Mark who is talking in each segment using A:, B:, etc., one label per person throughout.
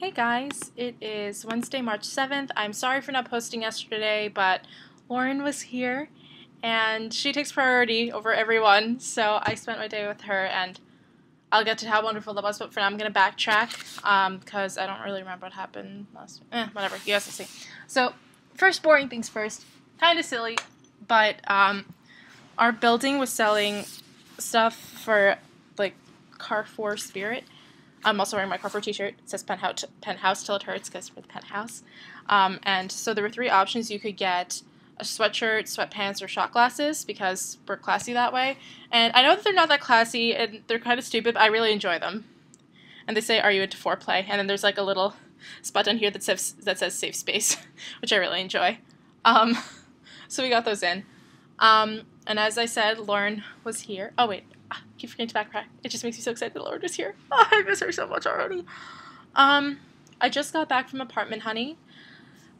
A: Hey guys, it is Wednesday, March 7th. I'm sorry for not posting yesterday, but Lauren was here and she takes priority over everyone, so I spent my day with her and I'll get to how wonderful that was, but for now I'm going to backtrack because I don't really remember what happened last week. Whatever, you guys will see. So, first boring things first. Kind of silly, but our building was selling stuff for, like, Carrefour Spirit. I'm also wearing my Carrefour t-shirt. It says penthouse till it hurts because we're the penthouse. And so there were three options. You could get a sweatshirt, sweatpants, or shot glasses because we're classy that way. And I know that they're not that classy and they're kind of stupid, but I really enjoy them. And they say, "Are you into foreplay?" And then there's like a little spot down here that says safe space, which I really enjoy. So we got those in. And as I said, Lauren was here. Oh wait. I keep forgetting to backtrack. It just makes me so excited that Lauren is here. Oh, I miss her so much already. I just got back from Apartment Honey.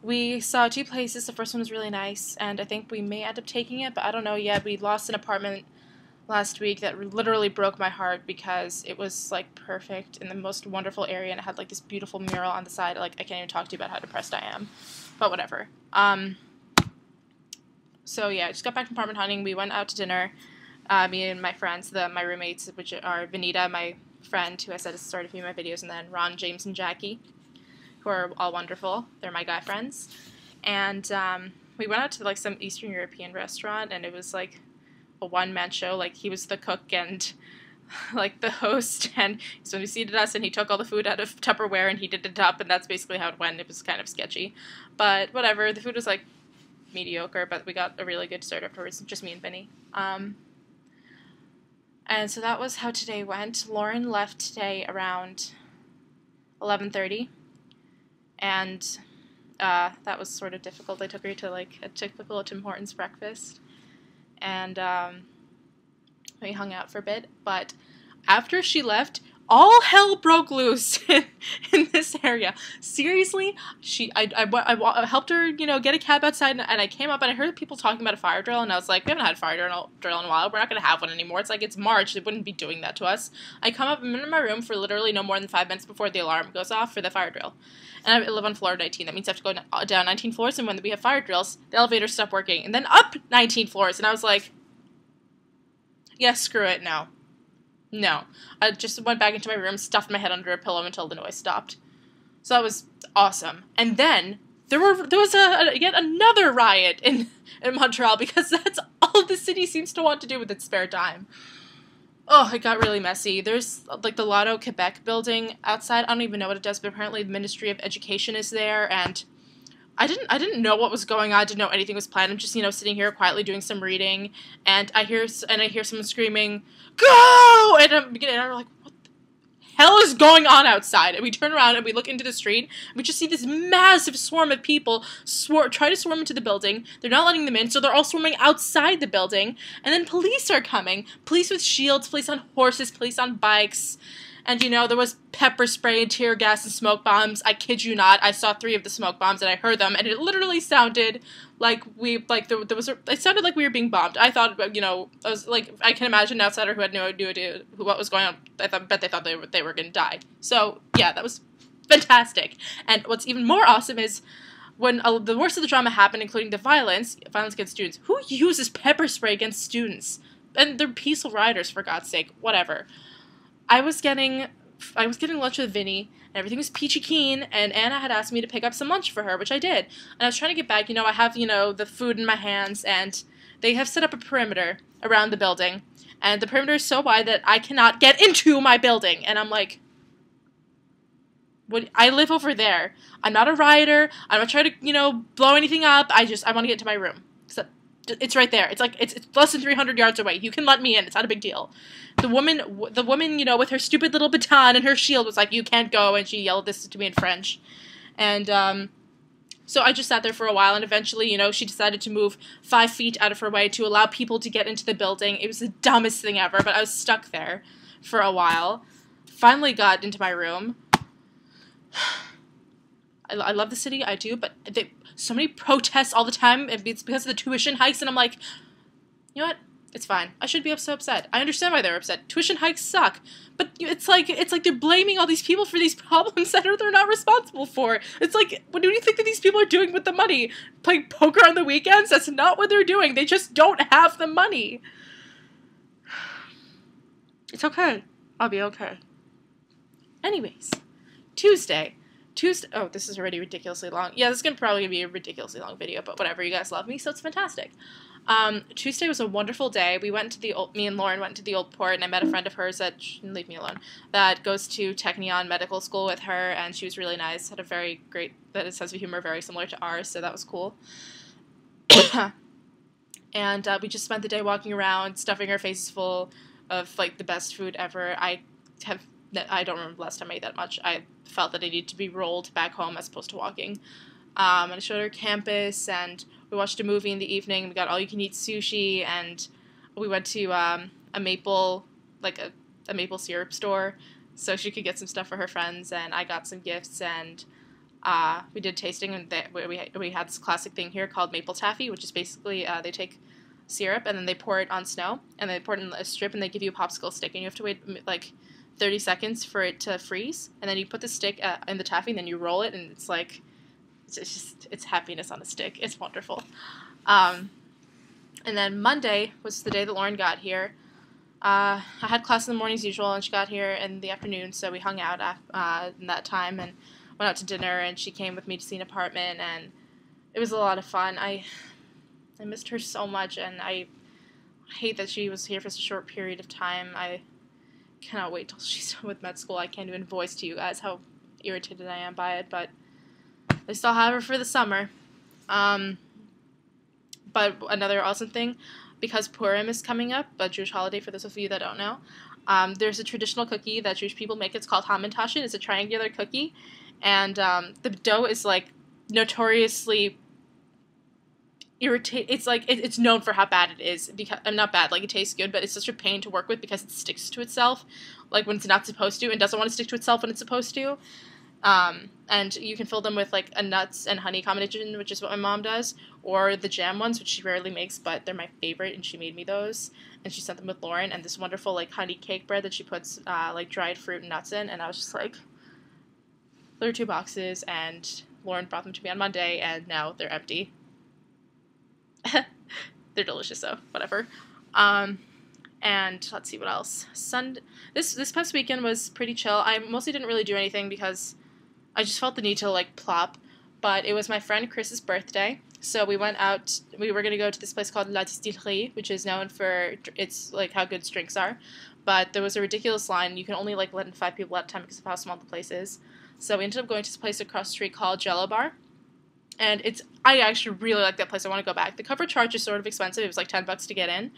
A: We saw two places. The first one was really nice, and I think we may end up taking it, but I don't know yet. We lost an apartment last week that literally broke my heart because it was, like, perfect in the most wonderful area, and it had, like, this beautiful mural on the side. Like, I can't even talk to you about how depressed I am, but whatever. So, yeah, I just got back from Apartment Hunting. We went out to dinner. Me and my friends, my roommates, which are Vanita, my friend, who I said has started a few of my videos, and then Ron, James, and Jackie, who are all wonderful. They're my guy friends. And we went out to, like, some Eastern European restaurant, and it was, like, a one-man show. Like, he was the cook and, like, the host, and so he seated us, and he took all the food out of Tupperware, and he did it up, and that's basically how it went. It was kind of sketchy. But whatever. The food was, like, mediocre, but we got a really good dessert afterwards, just me and Vinny. And so that was how today went. Lauren left today around 11:30, and that was sort of difficult. I took her to, like, a typical Tim Hortons breakfast, and we hung out for a bit, but after she left, all hell broke loose in this area. Seriously, I helped her, get a cab outside, and I came up and I heard people talking about a fire drill, and I was like, we haven't had a fire drill in a while. We're not going to have one anymore. It's like, it's March. They wouldn't be doing that to us. I come up, I'm in my room for literally no more than 5 minutes before the alarm goes off for the fire drill. And I live on floor 19. That means I have to go down 19 floors, and when we have fire drills, the elevators stop working, and then up 19 floors. And I was like, yeah, screw it, no. No. I just went back into my room, stuffed my head under a pillow until the noise stopped. So that was awesome. And then there was yet another riot in Montreal because that's all the city seems to want to do with its spare time. Oh, it got really messy. There's, like, the Lotto Quebec building outside. I don't even know what it does, but apparently the Ministry of Education is there, and I didn't know what was going on. I didn't know anything was planned. I'm just, sitting here quietly doing some reading, and I hear someone screaming, "Go!" And I'm like, what the hell is going on outside? And we turn around and we look into the street, and we just see this massive swarm of people try to swarm into the building. They're not letting them in, so they're all swarming outside the building, and then police are coming. Police with shields, police on horses, police on bikes. And, there was pepper spray and tear gas and smoke bombs. I kid you not. I saw 3 of the smoke bombs and I heard them, and it literally sounded like it sounded like we were being bombed. I thought, I was like, I can imagine an outsider who had no idea what was going on. Bet they thought they were going to die. So, yeah, that was fantastic. And what's even more awesome is when the worst of the drama happened, including the violence against students. Who uses pepper spray against students? And they're peaceful rioters, for God's sake. Whatever. I was getting lunch with Vinny, and everything was peachy keen, and Anna had asked me to pick up some lunch for her, which I did. And I was trying to get back, I have, the food in my hands, and they have set up a perimeter around the building, and the perimeter is so wide that I cannot get into my building. And I'm like, I live over there. I'm not a rioter. I'm not trying to, blow anything up. I want to get to my room. It's right there. It's like, it's less than 300 yards away. You can let me in. It's not a big deal. The woman, with her stupid little baton and her shield was like, you can't go, and she yelled this to me in French. And, so I just sat there for a while, and eventually, she decided to move 5 feet out of her way to allow people to get into the building. It was the dumbest thing ever, but I was stuck there for a while. Finally got into my room. I love the city, I do, but so many protests all the time, and it's because of the tuition hikes, and I'm like, you know what? It's fine. I should be so upset. I understand why they're upset. Tuition hikes suck. But it's like they're blaming all these people for these problems that they're not responsible for. It's like, what do you think that these people are doing with the money? Playing poker on the weekends? That's not what they're doing. They just don't have the money. It's okay. I'll be okay. Anyways, Tuesday. Oh, this is already ridiculously long. Yeah, this is probably going to be a ridiculously long video, but whatever. You guys love me, so it's fantastic. Tuesday was a wonderful day. Me and Lauren went to the Old Port, and I met a friend of hers that, she didn't leave me alone, that goes to Technion Medical School with her, and she was really nice, had a very great, sense of humor very similar to ours, so that was cool. And we just spent the day walking around, stuffing our faces full of, like, the best food ever. I don't remember the last time I ate that much. I felt that I needed to be rolled back home as opposed to walking. And I showed her campus, and we watched a movie in the evening. We got all-you-can-eat sushi, and we went to a maple syrup store so she could get some stuff for her friends, and I got some gifts, and we did tasting, and we had this classic thing here called maple taffy, which is basically they take syrup, and then they pour it on snow, and they pour it in a strip, and they give you a popsicle stick, and you have to wait, like, 30 seconds for it to freeze, and then you put the stick in the taffy, and then you roll it, and it's like, it's happiness on a stick. It's wonderful. And then Monday was the day that Lauren got here. I had class in the morning as usual, and she got here in the afternoon, so we hung out in that time and went out to dinner, and she came with me to see an apartment, and it was a lot of fun. I missed her so much, and I hate that she was here for such a short period of time. I cannot wait till she's done with med school. I can't even voice to you guys how irritated I am by it, but I still have her for the summer. But another awesome thing, because Purim is coming up, a Jewish holiday for those of you that don't know, there's a traditional cookie that Jewish people make. It's called hamantashen. It's a triangular cookie, and the dough is, like, notoriously it's like it's known for how bad it is, because not bad, like, it tastes good, but it's such a pain to work with because it sticks to itself, like, when it's not supposed to, and doesn't want to stick to itself when it's supposed to. And you can fill them with, like, a nuts and honey combination, which is what my mom does, or the jam ones, which she rarely makes, but they're my favorite, and she made me those, and she sent them with Lauren, and this wonderful, like, honey cake bread that she puts like dried fruit and nuts in, and I was just like, there are 2 boxes, and Lauren brought them to me on Monday, and now they're empty. They're delicious, though. Whatever. And let's see what else. This past weekend was pretty chill. I mostly didn't really do anything because I just felt the need to, like, plop. But it was my friend Chris's birthday, so we went out. We were going to go to this place called La Distillerie, which is known for its, like, how good its drinks are. But there was a ridiculous line. You can only, like, let in 5 people at a time because of how small the place is. So we ended up going to this place across the street called Jello Bar. And I actually really like that place. I want to go back. The cover charge is sort of expensive. It was like $10 to get in.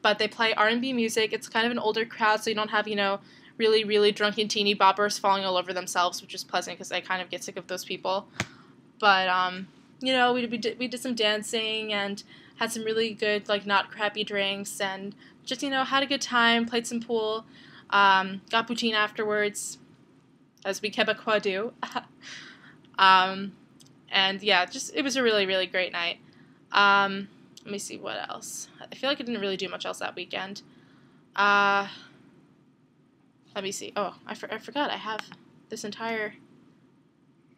A: But they play R&B music. It's kind of an older crowd, so you don't have, really, really drunken teeny boppers falling all over themselves, which is pleasant because I kind of get sick of those people. But, we did some dancing and had some really good, like, not crappy drinks and just, had a good time, played some pool, got poutine afterwards, as we Quebecois do. And yeah, it was a really, really great night. Let me see what else. I feel like I didn't really do much else that weekend. Let me see. Oh, I forgot. I have this entire...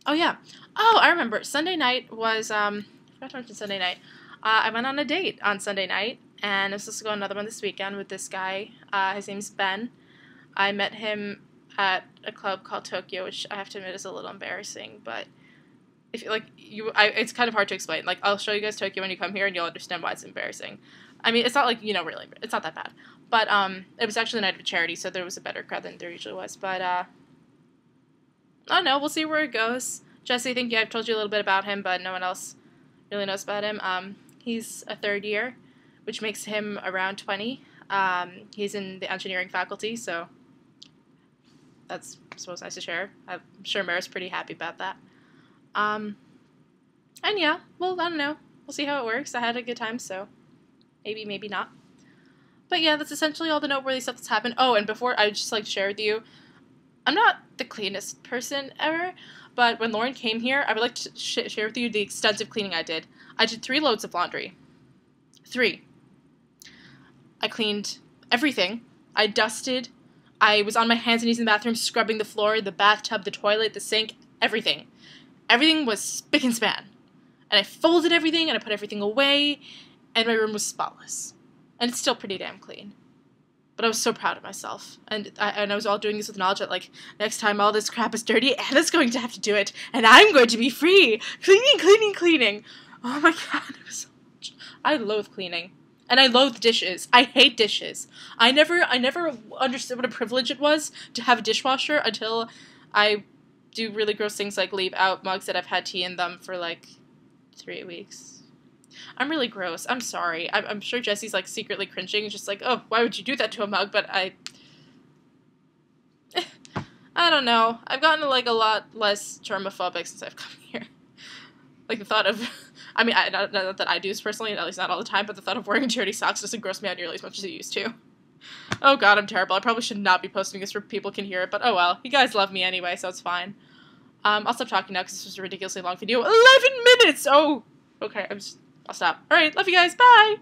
A: Oh, yeah. Oh, I remember. Sunday night was... I forgot to mention Sunday night. I went on a date on Sunday night, and I was supposed to go on another one this weekend with this guy. His name's Ben. I met him at a club called Tokyo, which I have to admit is a little embarrassing, but... it's kind of hard to explain. Like, I'll show you guys Tokyo when you come here, and you'll understand why it's embarrassing. I mean, it's not like, really, it's not that bad. But, it was actually a night of charity, so there was a better crowd than there usually was. But, I don't know, we'll see where it goes. Jesse, I think I've told you a little bit about him, but no one else really knows about him. He's a 3rd year, which makes him around 20. He's in the engineering faculty, so that's, I suppose, nice to share. I'm sure Mara's pretty happy about that. And yeah, well, I don't know. We'll see how it works. I had a good time, so maybe, maybe not. But yeah, that's essentially all the noteworthy stuff that's happened. Oh, and before, I would just like to share with you, I'm not the cleanest person ever, but when Lauren came here, I would like to share with you the extensive cleaning I did. I did 3 loads of laundry. 3. I cleaned everything. I dusted. I was on my hands and knees in the bathroom, scrubbing the floor, the bathtub, the toilet, the sink, everything. Everything was spick and span. And I folded everything, and I put everything away, and my room was spotless. And it's still pretty damn clean. But I was so proud of myself. And I was all doing this with knowledge that, like, next time all this crap is dirty, Anna's going to have to do it, and I'm going to be free. Cleaning, cleaning, cleaning. Oh my god, it was so much. I loathe cleaning. And I loathe dishes. I hate dishes. I never understood what a privilege it was to have a dishwasher until I do really gross things like leave out mugs that have had tea in them for, like, 3 weeks. I'm really gross. I'm sorry. I'm sure Jesse's, like, secretly cringing. Just like, oh, why would you do that to a mug? But I don't know. I've gotten, like, a lot less germophobic since I've come here. Like, the thought of... I mean, not that I do this personally, at least not all the time, but the thought of wearing dirty socks doesn't gross me out nearly as much as it used to. Oh god, I'm terrible. I probably should not be posting this where people can hear it, but oh well. You guys love me anyway, so it's fine. I'll stop talking now because this was a ridiculously long video. 11 minutes! Oh! Okay, I'll stop. Alright, love you guys. Bye!